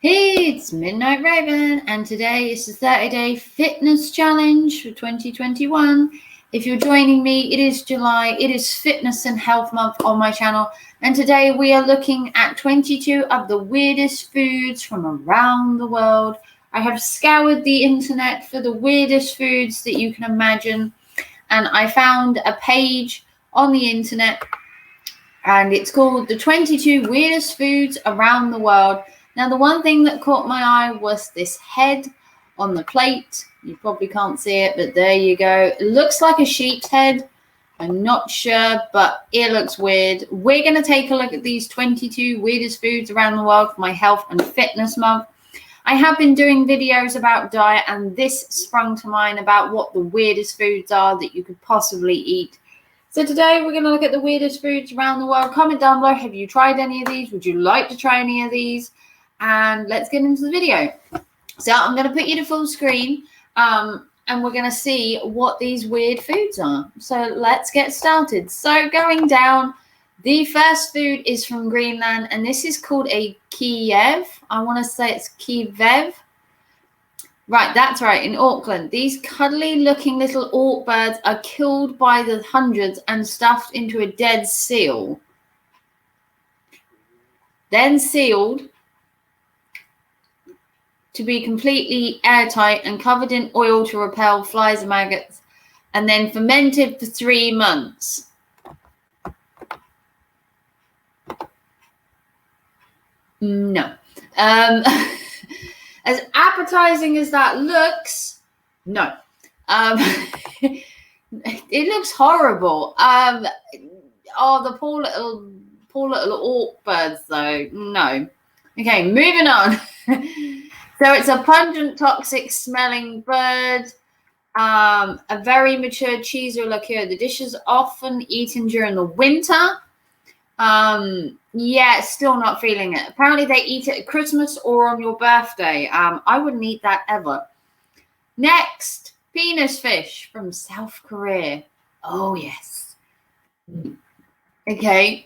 Hey, it's Midnight Raven, and today is the 30-day fitness challenge for 2021. If you're joining me, it is July. It is Fitness and Health Month on my channel, and today we are looking at 22 of the weirdest foods from around the world. I have scoured the internet for the weirdest foods that you can imagine, and I found a page on the internet, and it's called the 22 Weirdest Foods Around the World. Now, the one thing that caught my eye was this head on the plate. You probably can't see it, but there you go. It looks like a sheep's head. I'm not sure, but it looks weird. We're going to take a look at these 22 weirdest foods around the world for my health and fitness month. I have been doing videos about diet, and this sprung to mind about what the weirdest foods are that you could possibly eat. So today we're going to look at the weirdest foods around the world. Comment down below, have you tried any of these? Would you like to try any of these? And let's get into the video. So I'm going to put you to full screen and we're going to see what these weird foods are. So let's get started. So going down, the first food is from Greenland, and this is called a Kiev. I want to say it's Kiev. Right, that's right, in Auckland. These cuddly looking little orc birds are killed by the hundreds and stuffed into a dead seal. Then sealed to be completely airtight and covered in oil to repel flies and maggots, and then fermented for 3 months. No. As appetizing as that looks, no. It looks horrible. Oh, the poor little orc birds, though. No. Okay, moving on. So it's a pungent, toxic smelling bird, a very mature cheese or liqueur. The dish is often eaten during the winter. Yeah, still not feeling it. Apparently they eat it at Christmas or on your birthday. I wouldn't eat that ever. Next, penis fish from South Korea. Oh, yes. Okay.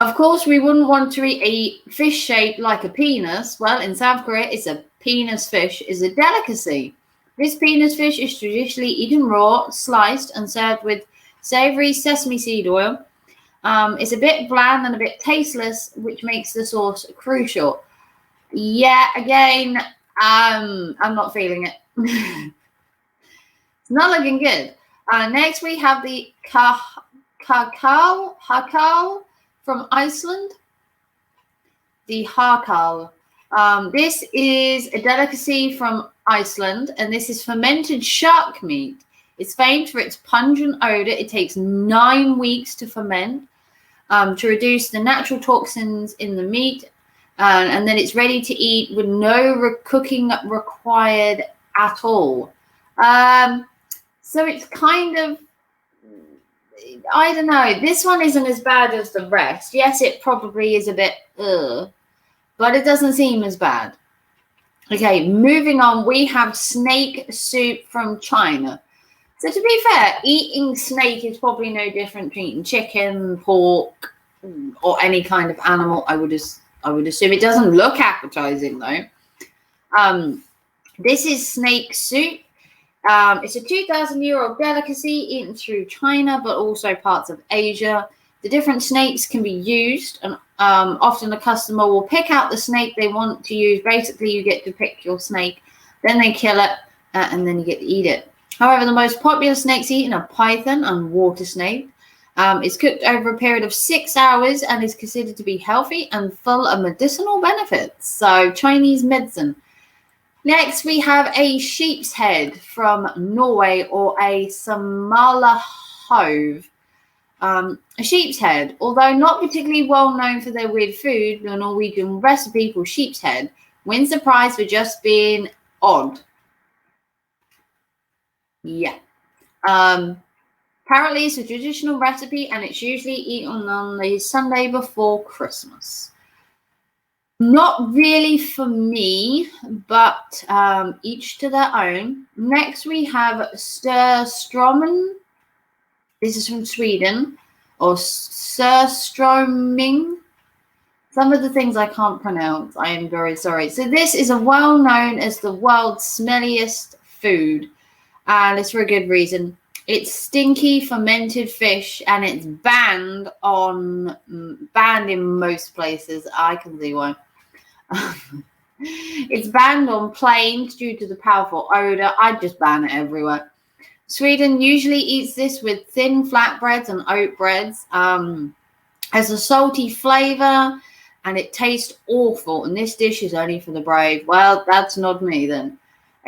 Of course, we wouldn't want to eat a fish shaped like a penis. Well, in South Korea, it's a penis fish is a delicacy. This penis fish is traditionally eaten raw, sliced, and served with savory sesame seed oil. It's a bit bland and a bit tasteless, which makes the sauce crucial. Yeah, again, I'm not feeling it. It's not looking good. Next, we have the hakal from Iceland. The hakal. This is a delicacy from Iceland, and this is fermented shark meat. It's famed for its pungent odor. It takes 9 weeks to ferment to reduce the natural toxins in the meat, and then it's ready to eat with no cooking required at all. So it's kind of, I don't know. This one isn't as bad as the rest. Yes, it probably is a bit, but it doesn't seem as bad. Okay, moving on, we have snake soup from China. So to be fair, eating snake is probably no different to eating chicken, pork, or any kind of animal. I would assume. It doesn't look appetizing though. This is snake soup. It's a 2,000-year-old delicacy eaten through China, but also parts of Asia. The different snakes can be used, and often a customer will pick out the snake they want to use. Basically, you get to pick your snake, then they kill it, and then you get to eat it. However, the most popular snakes eaten are python and water snake. It's cooked over a period of 6 hours and is considered to be healthy and full of medicinal benefits. So, Chinese medicine. Next, we have a sheep's head from Norway, or a samalahove. A sheep's head, although not particularly well known for their weird food, the Norwegian recipe for sheep's head wins the prize for just being odd. Yeah. Apparently it's a traditional recipe, and it's usually eaten on the Sunday before Christmas. Not really for me, but each to their own. Next, we have surströmming. This is from Sweden, or surströmming. Some of the things I can't pronounce. I am very sorry. So this is a well known as the world's smelliest food, and it's for a good reason. It's stinky fermented fish, and it's banned in most places. I can see why. It's banned on planes due to the powerful odor. I'd just ban it everywhere. Sweden usually eats this with thin flatbreads and oat breads. Has a salty flavor, and it tastes awful. And this dish is only for the brave. Well, that's not me then.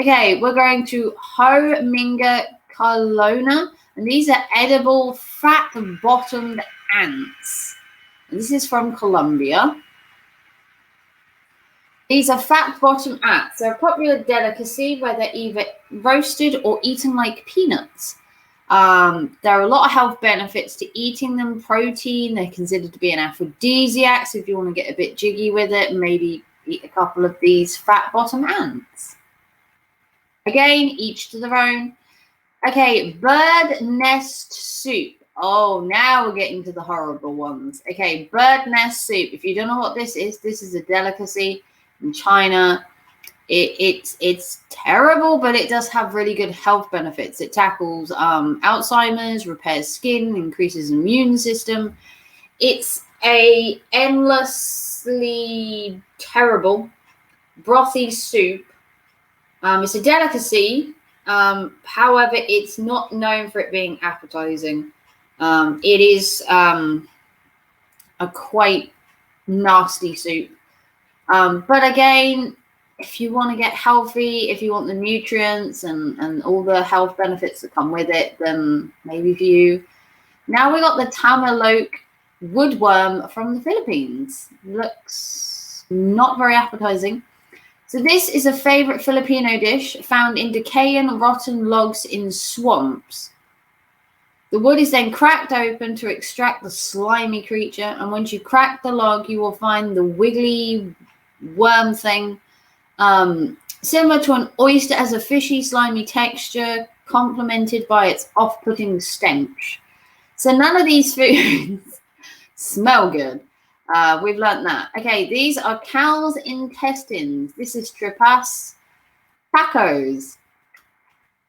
Okay, we're going to Hominga Colonna, and these are edible fat-bottomed ants. And this is from Colombia. These are fat-bottomed ants. They're a popular delicacy where they're either roasted or eaten like peanuts. There are a lot of health benefits to eating them. Protein, they're considered to be an aphrodisiac, so if you want to get a bit jiggy with it, maybe eat a couple of these fat-bottomed ants. Again, each to their own. Okay, bird nest soup. Oh, now we're getting to the horrible ones. Okay, bird nest soup. If you don't know what this is a delicacy in China. It's terrible, but it does have really good health benefits. It tackles Alzheimer's, repairs skin, increases immune system. It's a endlessly terrible brothy soup. It's a delicacy. However, it's not known for it being appetizing. It is a quite nasty soup. But again, if you want to get healthy, if you want the nutrients and all the health benefits that come with it, then maybe for you. Now we got the Tamaloke woodworm from the Philippines. Looks not very appetizing. So this is a favorite Filipino dish found in decaying rotten logs in swamps. The wood is then cracked open to extract the slimy creature, and once you crack the log, you will find the wiggly worm thing. Similar to an oyster, has a fishy, slimy texture, complemented by its off-putting stench. So none of these foods smell good. We've learned that. Okay, these are cow's intestines. This is tripas tacos.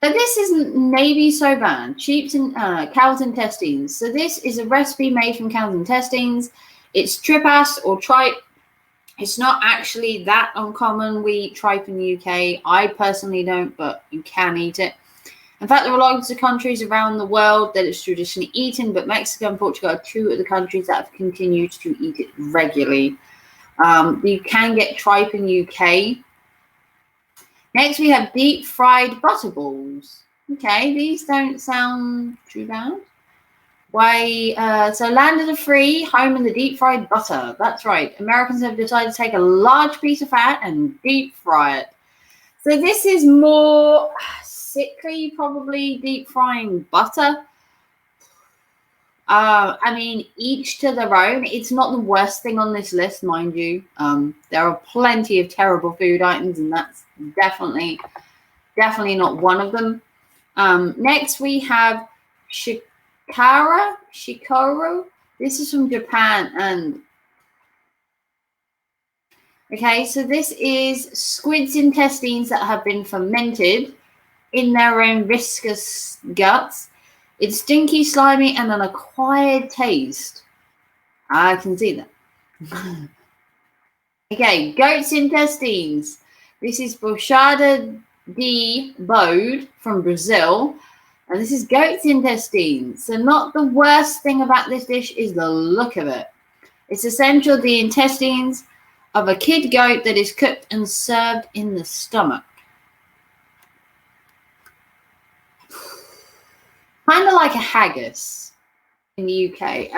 So this isn't maybe so bad. Cow's intestines. So this is a recipe made from cow's intestines. It's tripas or tripe. It's not actually that uncommon. We eat tripe in the UK. I personally don't, but you can eat it. In fact, there are lots of countries around the world that it's traditionally eaten, but Mexico and Portugal are two of the countries that have continued to eat it regularly. You can get tripe in the UK. Next, we have deep fried butter balls. Okay, these don't sound too bad. So land of the free, home in the deep fried butter. That's right. Americans have decided to take a large piece of fat and deep fry it. So this is more sickly, probably deep frying butter. I mean, each to their own. It's not the worst thing on this list, mind you. There are plenty of terrible food items, and that's definitely not one of them. Next, we have Shikoru. This is from Japan, and okay, so this is squid's intestines that have been fermented in their own viscous guts. It's stinky, slimy, and an acquired taste. I can see that. Okay, goat's intestines. This is buchada de bode from Brazil. And this is goat's intestines. So not the worst thing about this dish is the look of it. It's essentially the intestines of a kid goat that is cooked and served in the stomach. Kind of like a haggis in the UK.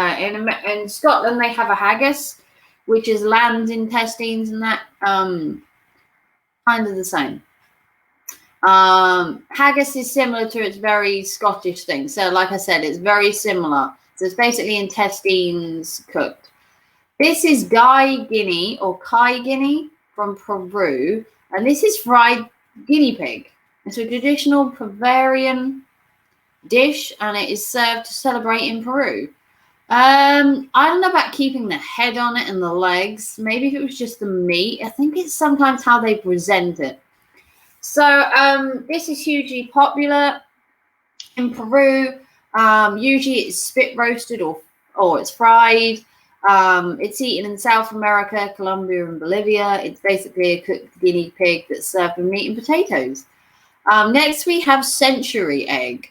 In Scotland, they have a haggis, which is lamb's intestines and that. Kind of the same. Haggis is similar to its very Scottish thing. So like I said, it's very similar. So it's basically intestines cooked. This is Kai Guinea from Peru. And this is fried guinea pig. It's a traditional Bavarian dish, and it is served to celebrate in Peru. I don't know about keeping the head on it and the legs. Maybe if it was just the meat. I think it's sometimes how they present it. So this is hugely popular in Peru. Usually it's spit roasted or it's fried. It's eaten in South America, Colombia, and Bolivia. It's basically a cooked guinea pig that's served with meat and potatoes. Next, we have century egg.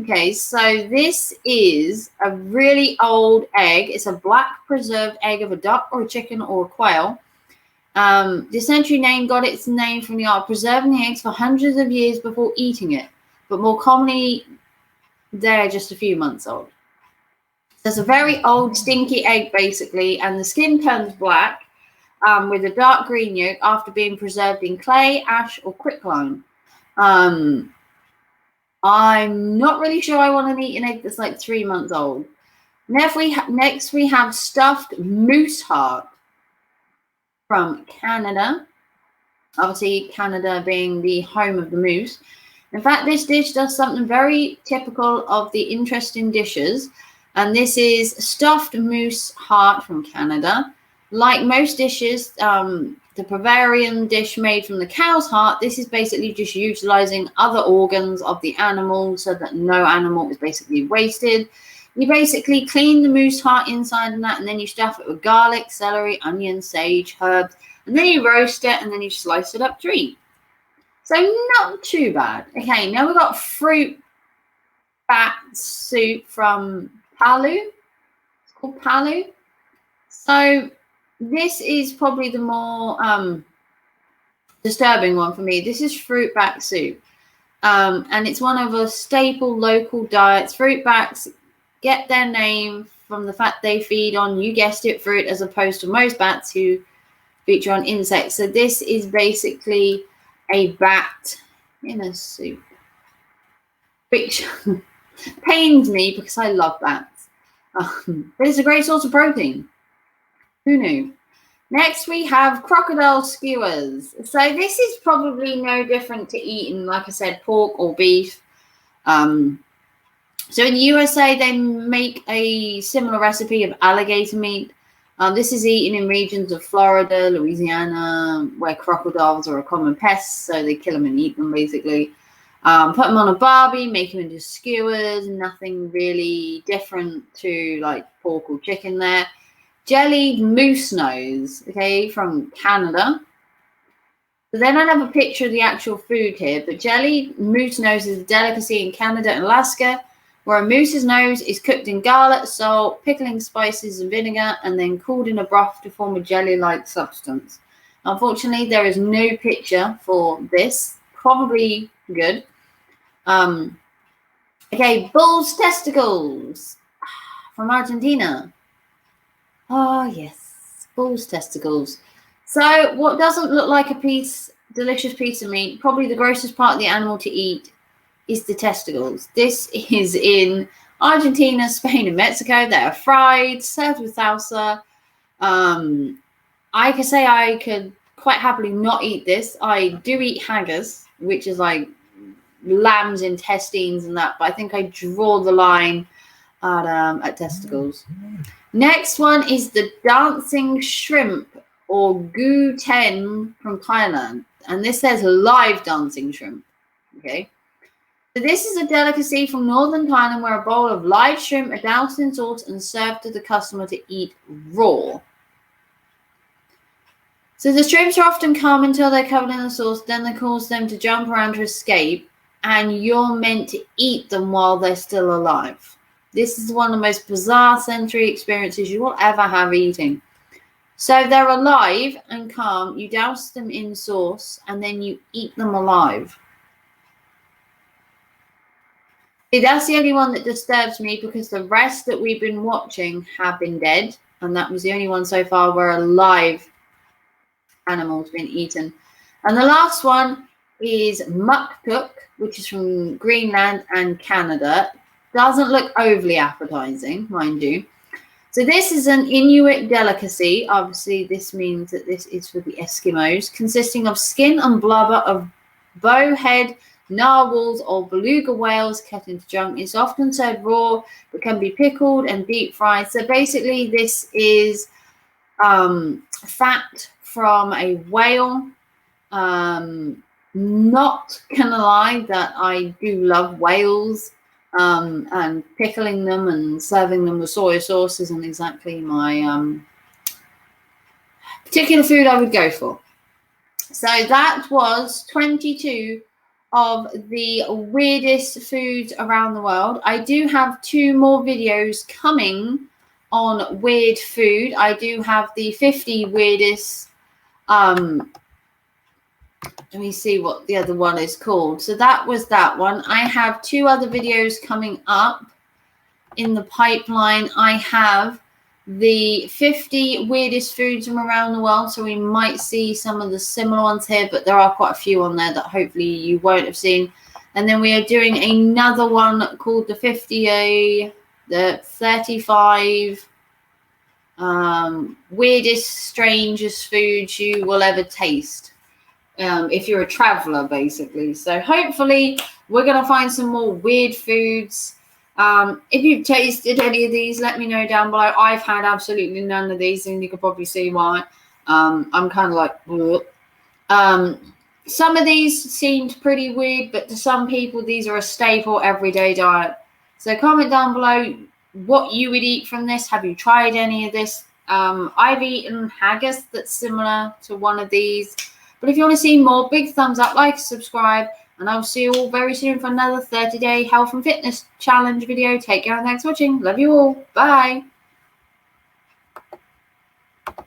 Okay, so this is a really old egg. It's a black preserved egg of a duck or a chicken or a quail. The century name got its name from the art of preserving the eggs for hundreds of years before eating it, but more commonly, they're just a few months old. So it's a very old, stinky egg, basically, and the skin turns black with a dark green yolk after being preserved in clay, ash, or quicklime. I'm not really sure I want to eat an egg that's like 3 months old. Next, we have stuffed moose heart from Canada. Obviously, Canada being the home of the moose. In fact, this dish does something very typical of the interesting dishes. And this is stuffed moose heart from Canada. Like most dishes, the Bavarian dish made from the cow's heart, this is basically just utilizing other organs of the animal so that no animal is basically wasted. You basically clean the moose heart inside and that, and then you stuff it with garlic, celery, onion, sage, herbs, and then you roast it, and then you slice it up to eat. So not too bad. Okay, now we've got fruit bat soup from Palau. It's called Palau. So this is probably the more disturbing one for me. This is fruit bat soup. And it's one of a staple local diets. Fruit bats get their name from the fact they feed on, you guessed it, fruit, as opposed to most bats who feature on insects. So this is basically a bat in a soup, which pains me because I love bats. But it's a great source of protein. Who knew? Next, we have crocodile skewers. So this is probably no different to eating, like I said, pork or beef. So in the USA, they make a similar recipe of alligator meat. This is eaten in regions of Florida, Louisiana, where crocodiles are a common pest, so they kill them and eat them, basically. Put them on a barbie, make them into skewers, nothing really different to like pork or chicken there. Jellied moose nose, okay, from Canada. So then I have a picture of the actual food here, but jellied moose nose is a delicacy in Canada and Alaska, where a moose's nose is cooked in garlic, salt, pickling spices, and vinegar, and then cooled in a broth to form a jelly-like substance. Unfortunately, there is no picture for this. Probably good. Okay, bull's testicles from Argentina. Oh, yes, bull's testicles. So what doesn't look like a delicious piece of meat, probably the grossest part of the animal to eat, is the testicles. This is in Argentina, Spain, and Mexico. They are fried, served with salsa. I could say I could quite happily not eat this. I do eat haggis, which is like lamb's intestines and that, but I think I draw the line at testicles. Next one is the dancing shrimp, or gu ten, from Thailand, and this says live dancing shrimp. Okay, so this is a delicacy from northern Thailand where a bowl of live shrimp are doused in sauce and served to the customer to eat raw. So the shrimps are often calm until they're covered in the sauce, then they cause them to jump around to escape, and you're meant to eat them while they're still alive. This is one of the most bizarre sensory experiences you will ever have eating. So they're alive and calm, you douse them in sauce, and then you eat them alive. See, that's the only one that disturbs me, because the rest that we've been watching have been dead, and that was the only one so far where a live animal's been eaten. And the last one is muktuk, which is from Greenland and Canada. Doesn't look overly appetizing, mind you. So this is an Inuit delicacy. Obviously, this means that this is for the Eskimos, consisting of skin and blubber of bowhead narwhals or beluga whales cut into chunks. It's often served raw, but can be pickled and deep fried. So basically, this is fat from a whale. Not gonna lie that I do love whales, and pickling them and serving them with soy sauce isn't exactly my particular food I would go for. So that was 22 of the weirdest foods around the world. I do have 2 more videos coming on weird food. I do have the 50 weirdest, let me see what the other one is called. So that was that one. I have 2 other videos coming up in the pipeline. I have the 50 weirdest foods from around the world. So we might see some of the similar ones here, but there are quite a few on there that hopefully you won't have seen. And then we are doing another one called the 35 weirdest, strangest foods you will ever taste. If you're a traveler, basically. So hopefully we're going to find some more weird foods. If you've tasted any of these, let me know down below. I've had absolutely none of these, and you can probably see why. I'm kind of like, some of these seemed pretty weird, but to some people, these are a staple everyday diet. So comment down below what you would eat from this. Have you tried any of this? I've eaten haggis that's similar to one of these. But if you want to see more, big thumbs up, like, subscribe, and I'll see you all very soon for another 30-day health and fitness challenge video. Take care and thanks for watching. Love you all. Bye.